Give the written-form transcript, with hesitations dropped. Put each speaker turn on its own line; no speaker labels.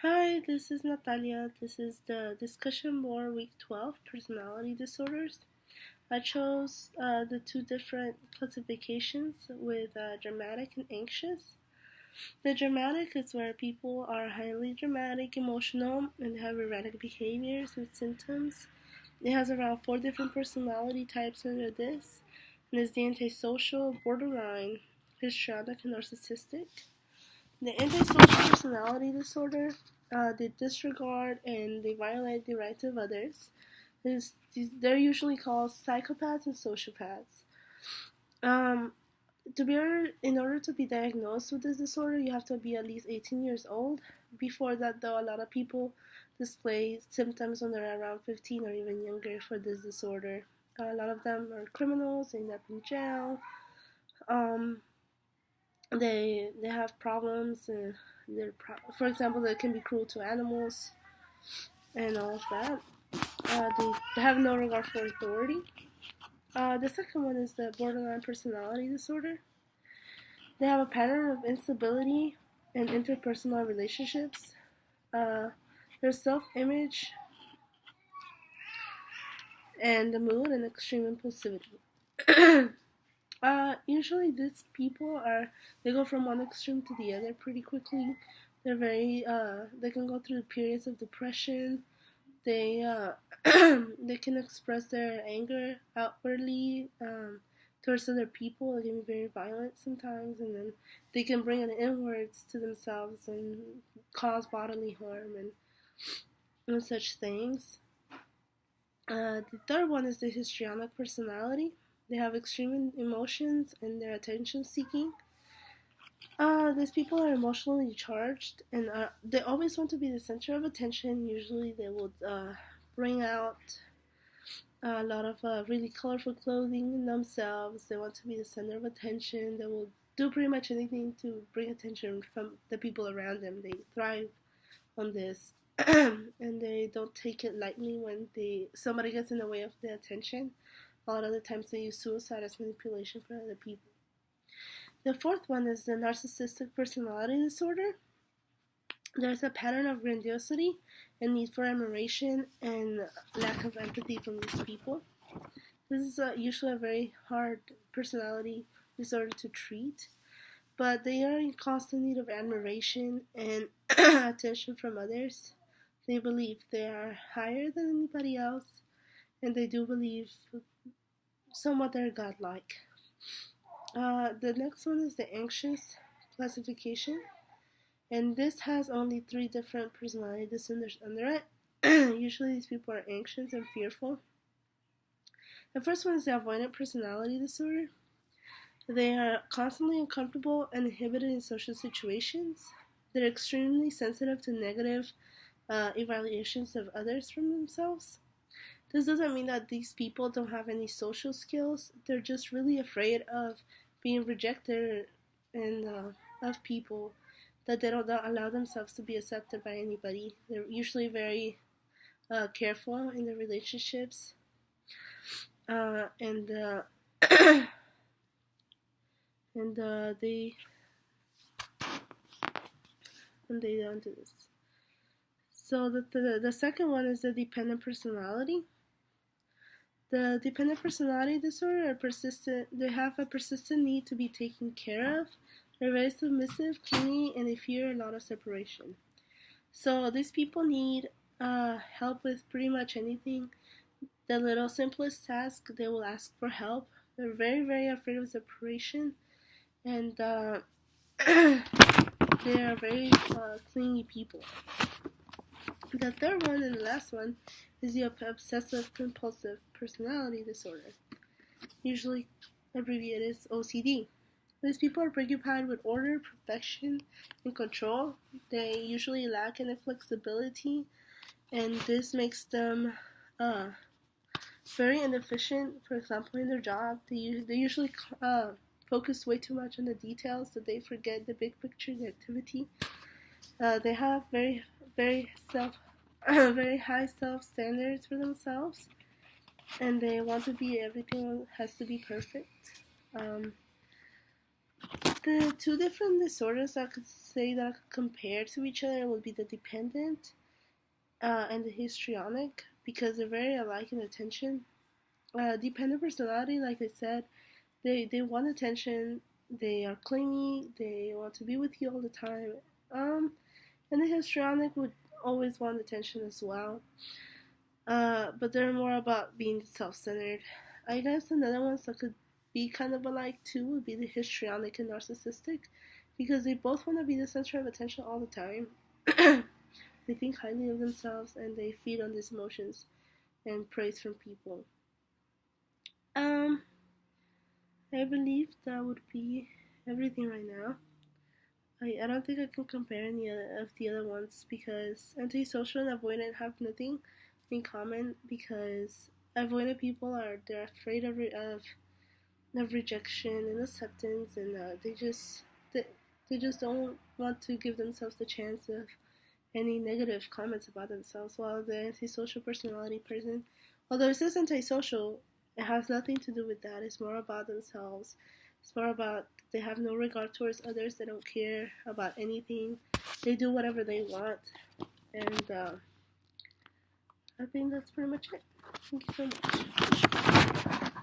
Hi, this is Natalia. This is the discussion board week 12 personality disorders. I chose the two different classifications with dramatic and anxious. The dramatic is where people are highly dramatic, emotional, and have erratic behaviors and symptoms. It has around four different personality types under this, and is the antisocial, borderline, histrionic, and narcissistic. The antisocial personality disorder, they disregard and they violate the rights of others. They're usually called psychopaths and sociopaths. Um, in order to be diagnosed with this disorder, you have to be at least 18 years old. Before that, though, a lot of people display symptoms when they're around 15 or even younger for this disorder. A lot of them are criminals, they end up in jail. Um, they have problems. For example, they can be cruel to animals and all of that. They have no regard for authority. The second one is the borderline personality disorder. They have a pattern of instability in interpersonal relationships. Uh, their self-image and the mood and extreme impulsivity. Usually these people they go from one extreme to the other pretty quickly. They can go through periods of depression. They, they can express their anger outwardly, towards other people. They can be very violent sometimes, and then they can bring it inwards to themselves and cause bodily harm and such things. The third one is the histrionic personality. They have extreme emotions and they're attention seeking. These people are emotionally charged and they always want to be the center of attention. Usually they will bring out a lot of really colorful clothing in themselves. They want to be the center of attention. They will do pretty much anything to bring attention from the people around them. They thrive on this. And they don't take it lightly when somebody gets in the way of their attention. A lot of the times they use suicide as manipulation for other people. The fourth one is the narcissistic personality disorder. There's a pattern of grandiosity and need for admiration and lack of empathy from these people. This is usually a very hard personality disorder to treat, but they are in constant need of admiration and attention from others. They believe they are higher than anybody else, and they do believe somewhat they're godlike. The next one is the anxious classification, and this has only three different personality disorders under it. Usually these people are anxious and fearful. The first one is the avoidant personality disorder. They are constantly uncomfortable and inhibited in social situations. They're extremely sensitive to negative evaluations of others from themselves. This doesn't mean that these people don't have any social skills. They're just really afraid of being rejected and of people, that they don't allow themselves to be accepted by anybody. They're usually very careful in their relationships, and and they don't do this. So the second one is the dependent personality. The dependent personality disorder are persistent. They have a persistent need to be taken care of. They're very submissive, clingy, and they fear a lot of separation. So these people need help with pretty much anything. The little simplest task, they will ask for help. They're very, very afraid of separation, and they are very clingy people. The third one and the last one is the obsessive compulsive personality disorder, usually abbreviated as OCD. These people are preoccupied with order, perfection, and control. They usually lack any flexibility, and this makes them very inefficient. For example, in their job, they usually focus way too much on the details that they forget the big picture, the activity. They have very, very very high self standards for themselves, and they want to be everything has to be perfect. The two different disorders I could say that I could compare to each other would be the dependent and the histrionic, because they're very alike in attention. Dependent personality, like I said, they want attention. They are clingy. They want to be with you all the time. And the histrionic would always want attention as well. But they're more about being self-centered. I guess another ones that could be kind of alike too would be the histrionic and narcissistic, because they both want to be the center of attention all the time. They think highly of themselves and they feed on these emotions and praise from people. Um, I believe that would be everything right now. I don't think I can compare any of the other ones, because antisocial and avoidant have nothing in common, because avoidant people they're afraid of rejection and acceptance, and they just don't want to give themselves the chance of any negative comments about themselves. While the antisocial personality person, although it says antisocial, it has nothing to do with that. It's more about themselves. It's more about they have no regard towards others. They don't care about anything. They do whatever they want. And I think that's pretty much it. Thank you so much.